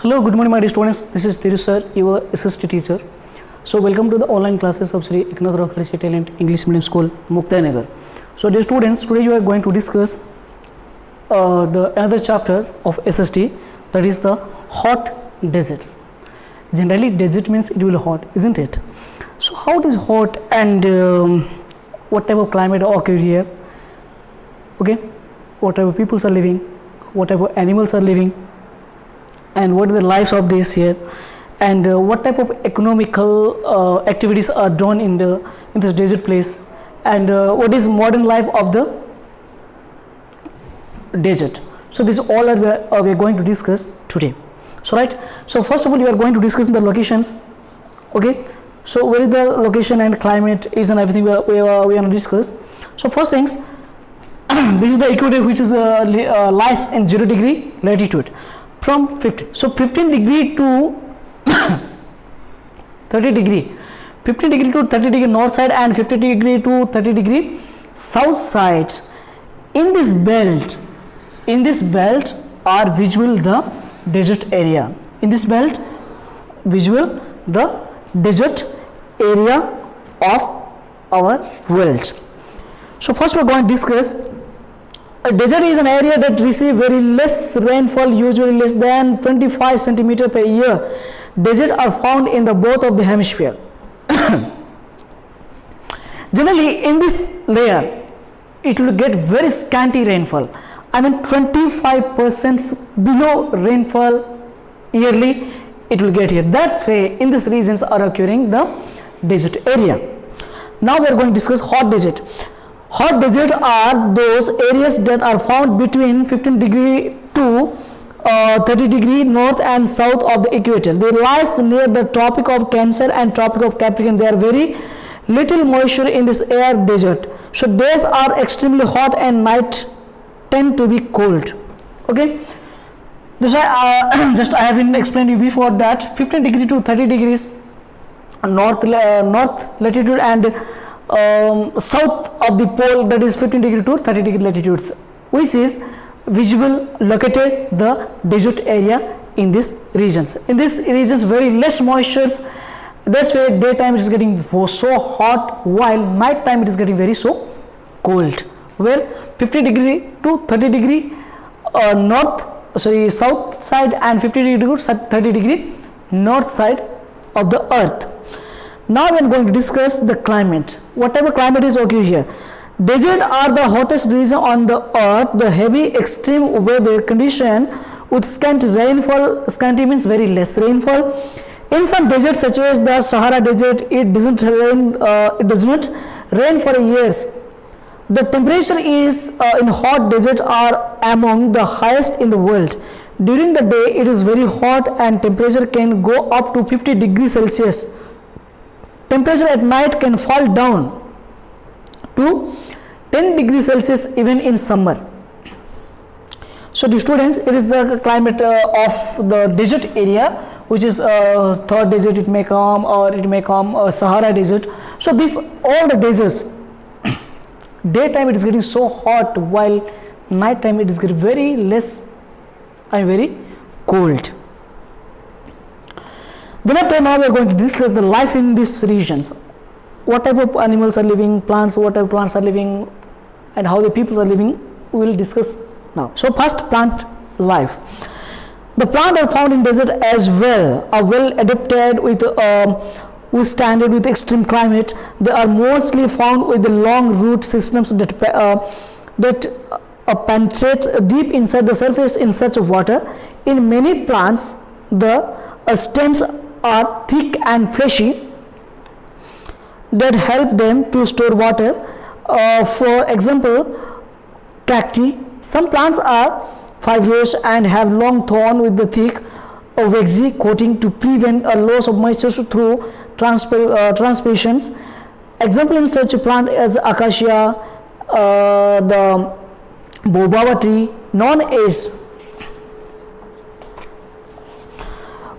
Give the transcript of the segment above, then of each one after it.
Hello, good morning, my dear students. This is Thiru sir, your SST teacher. So, welcome to the online classes of Sri Eknath Rakharshi Talent English Medium School, Muktanagar. So, dear students, today we are going to discuss another chapter of SST, that is the hot deserts. Generally, desert means it will be hot, isn't it? So, how it is hot and what type of climate occur here? Okay, what type of peoples are living, what type of animals are living, and what are the lives of this here, and what type of economical activities are done in this desert place, and what is modern life of the desert. So this all are we are going to discuss today. So right, so first of all we are going to discuss the locations. Okay, so where is the location and climate is and everything we are going to discuss. So first things, this is the equator, which is lies in 0 degree latitude from 15. So 15 degree to 30 degree, 15 degree to 30 degree north side and 50 degree to 30 degree south side. In this belt are visual the desert area. In this belt visual the desert area of our world. So first we are going to discuss. A desert is an area that receives very less rainfall, usually less than 25 centimeter per year. Deserts are found in the both of the hemisphere. Generally, in this layer, it will get very scanty rainfall. I mean, 25% below rainfall yearly it will get here. That's why in these regions are occurring the desert area. Now we are going to discuss hot desert. Hot deserts are those areas that are found between 15 degree to 30 degree north and south of the equator. They lie near the Tropic of Cancer and Tropic of Capricorn. There are very little moisture in this air desert. So days are extremely hot and night tend to be cold. Okay. This I have been explained you before that 15 degree to 30 degrees north latitude and south of the pole, that is 15 degree to 30 degree latitudes, which is visual located the desert area in these regions. In these regions very less moistures, that's why daytime it is getting so hot while night time it is getting very so cold, where 50 degree to 30 degree south side and 50 degree to 30 degree north side of the earth. Now we are going to discuss the climate. Whatever climate is okay here. Deserts are the hottest region on the earth. The heavy extreme weather condition with scanty rainfall, scanty means very less rainfall. In some deserts such as the Sahara Desert, it does not rain for years. The temperature is in hot desert are among the highest in the world. During the day it is very hot and temperature can go up to 50 degrees Celsius. Temperature at night can fall down to 10 degrees Celsius even in summer. So the students, it is the climate of the desert area, which is third desert it may come, or it may come Sahara Desert. So this all the deserts, daytime it is getting so hot while night time it is getting very less and very cold. Then after, now we are going to discuss the life in these regions. What type of animals are living, plants, what type of plants are living, and how the people are living, we will discuss now. So first, plant life. The plants are found in desert as well, are well adapted with standard with extreme climate. They are mostly found with the long root systems that penetrate deep inside the surface in search of water. In many plants, the stems are thick and fleshy that help them to store water. For example, cacti. Some plants are fibrous and have long thorn with the thick waxy coating to prevent a loss of moisture through transpiration. Example in such a plant as acacia, the baobab tree known as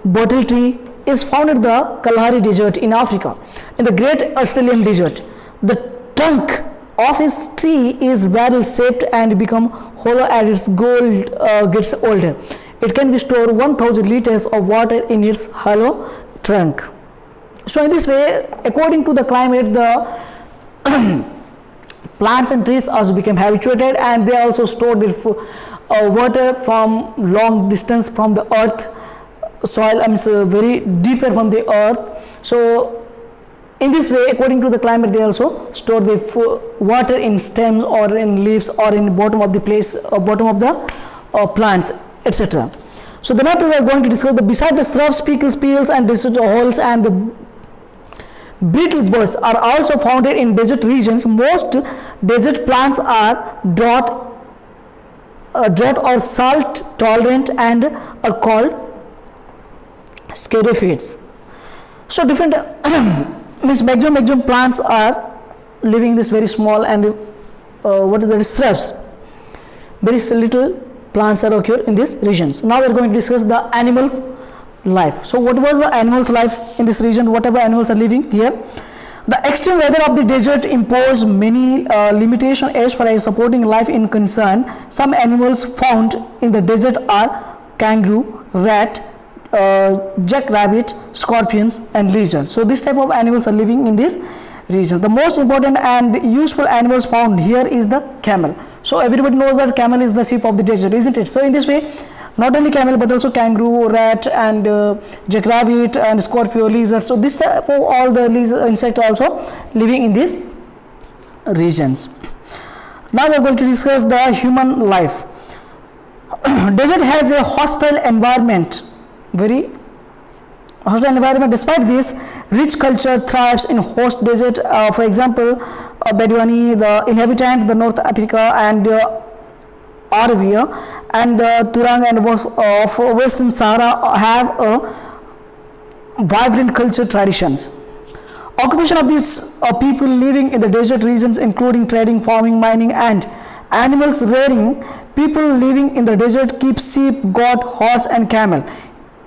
bottle tree is found at the Kalahari Desert in Africa. In the Great Australian Desert, the trunk of its tree is barrel shaped and become hollow as its gold gets older. it can be stored 1000 liters of water in its hollow trunk. So in this way, according to the climate, the plants and trees also become habituated, and they also store their water from long distance from the earth soil, very deeper from the earth. So in this way, according to the climate, they also store the water in stems or in leaves or in bottom of the place, bottom of the plants, etc. So then after we are going to discuss the beside the shrubs, pickles, peels and desert holes and the beetle buds are also found in desert regions. Most desert plants are drought or salt tolerant and are called sclerophytes. So different means maximum plants are living in this very small and what is that, shrubs. Very little plants are occur in these regions. Now we are going to discuss the animals life. So what was the animals life in this region? Whatever animals are living here. The extreme weather of the desert impose many limitations as far as supporting life in concern. Some animals found in the desert are kangaroo, rat, jackrabbit, scorpions and lizards. So this type of animals are living in this region. The most important and useful animals found here is the camel. So everybody knows that camel is the sheep of the desert, isn't it? So in this way, not only camel but also kangaroo, rat and jackrabbit and scorpio, lizard. So this type of all the insects are also living in these regions. Now we are going to discuss the human life. Desert has a hostile environment, very hostile environment. Despite this, rich culture thrives in host desert. For example, Bedouini, the inhabitant, the North Africa and Arabia and Turang and of Western Sahara have a vibrant culture traditions. Occupation of these people living in the desert regions including trading, farming, mining and animals rearing. People living in the desert keep sheep, goat, horse and camel.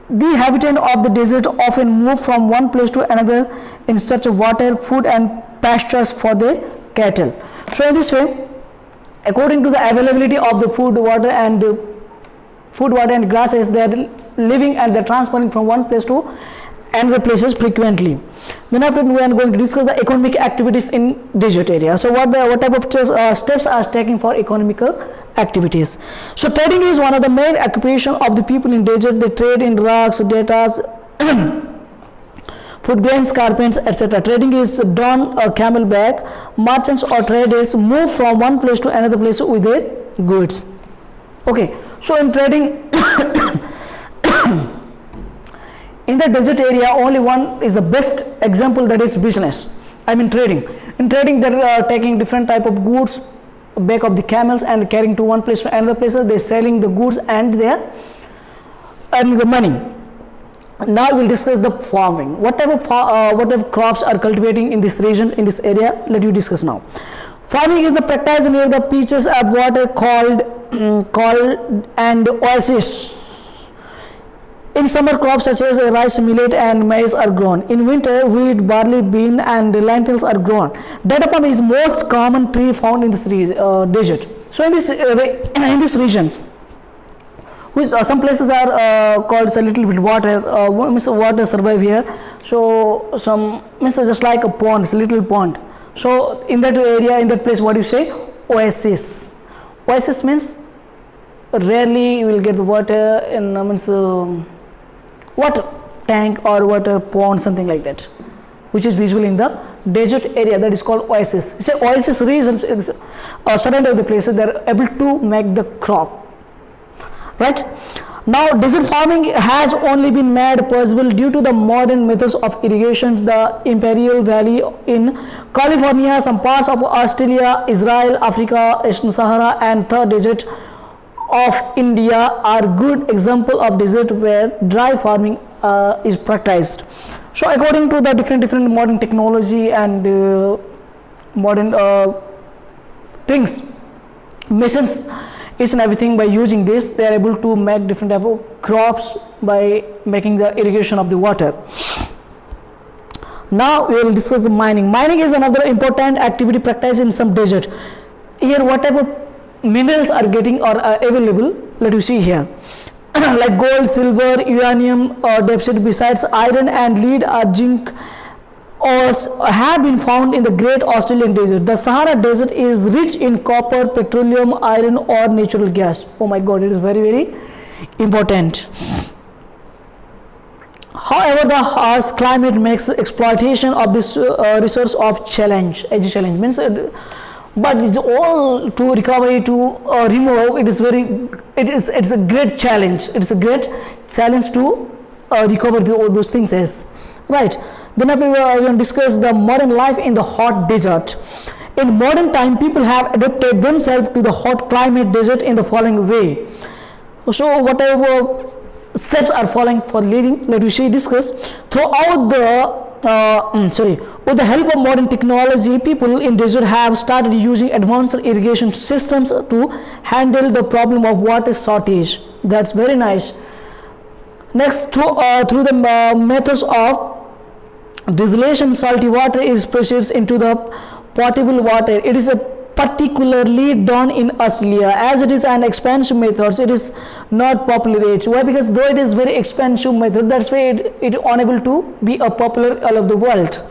The inhabitants of the desert often move from one place to another in search of water, food and pastures for their cattle. So in this way, according to the availability of the food, water and grasses, they are living and they are transferring from one place to another places frequently. Then after we are going to discuss the economic activities in desert area. So what type of steps are taken for economical activities. So trading is one of the main occupation of the people in desert. They trade in rugs, data, food grains, carpets, etc. Trading is done a camelback. Merchants or traders move from one place to another place with their goods. Okay, so in trading in the desert area, only one is the best example, that is business. Trading. In trading, they are taking different type of goods back of the camels and carrying to one place to another place. They are selling the goods and they are earning the money. Now we will discuss the farming. Whatever crops are cultivating in this region, in this area, let you discuss now. Farming is the practice near the pitches of water called and oasis. In summer, crops such as rice, millet and maize are grown. In winter, wheat, barley, bean and lentils are grown. Data palm is most common tree found in this desert. So in this region, which some places are called a little bit water, water survive here. So some just like a pond, it's a little pond. So in that area, in that place, what do you say? Oasis. Oasis means rarely you will get the water in water tank or water pond, something like that, which is visible in the desert area. That is called oasis. Say oasis regions is certain of the places they are able to make the crop. Right now, desert farming has only been made possible due to the modern methods of irrigation. The Imperial Valley in California, some parts of Australia, Israel, Africa, Eastern Sahara and the desert of India are good example of desert where dry farming is practiced. So according to the different modern technology and modern things, machines, each and everything, by using this they are able to make different type of crops by making the irrigation of the water. Now we will discuss the mining. Mining is another important activity practiced in some desert. Here what type of minerals are getting or are available, let you see here. like gold, silver, uranium deposit besides iron and lead or zinc ores have been found in the Great Australian Desert. The Sahara Desert is rich in copper, petroleum, iron or natural gas. Oh my God, it is very, very important. However, the harsh climate makes exploitation of this resource of challenge. As a challenge means, but it's all to recovery to remove. It's a great challenge. It's a great challenge to recover all those things as right. Then after we are going to discuss the modern life in the hot desert. In modern time, people have adapted themselves to the hot climate desert in the following way. So whatever steps are following for living, let me see discuss throughout the with the help of modern technology, people in desert have started using advanced irrigation systems to handle the problem of water shortage. That's very nice. Next, through the methods of distillation, salty water is pressed into the potable water. It is particularly done in Australia, as it is an expensive method. It is not popular. Why? Because though it is very expensive method, that's why it unable to be a popular all over the world.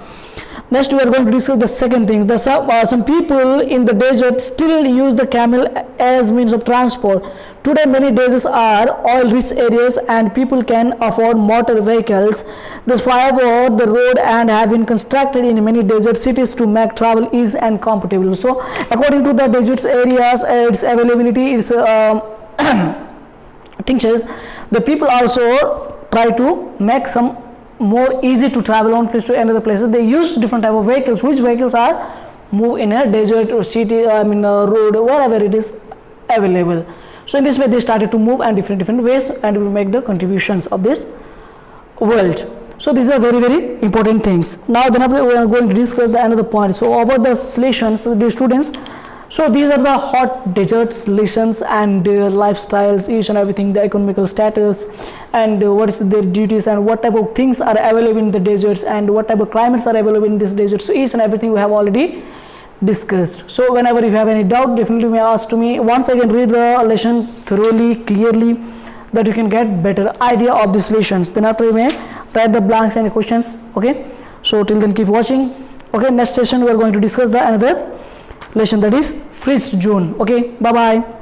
Next, we are going to discuss the second thing. Some people in the desert still use the camel as means of transport. Today, many deserts are oil-rich areas and people can afford motor vehicles. Thus, however, the road and have been constructed in many desert cities to make travel easy and comfortable. So, according to the desert areas, its availability is things. The people also try to make some more easy to travel on place to another places. They use different type of vehicles. Which vehicles are move in a desert or city, a road, wherever it is available. So in this way they started to move and different ways and will make the contributions of this world. So these are very, very important things. Now then after we are going to discuss the another point. So over the solutions, the students, so these are the hot desert solutions and lifestyles, each and everything, the economical status and what is their duties and what type of things are available in the deserts and what type of climates are available in this desert. So each and everything we have already discussed. So whenever you have any doubt, definitely you may ask to me. Once again, read the lesson thoroughly, clearly, that you can get better idea of these lessons. Then after you may write the blanks and questions. Okay. So till then keep watching. Okay. Next session we are going to discuss the another lesson, that is freeze zone. Okay. Bye bye.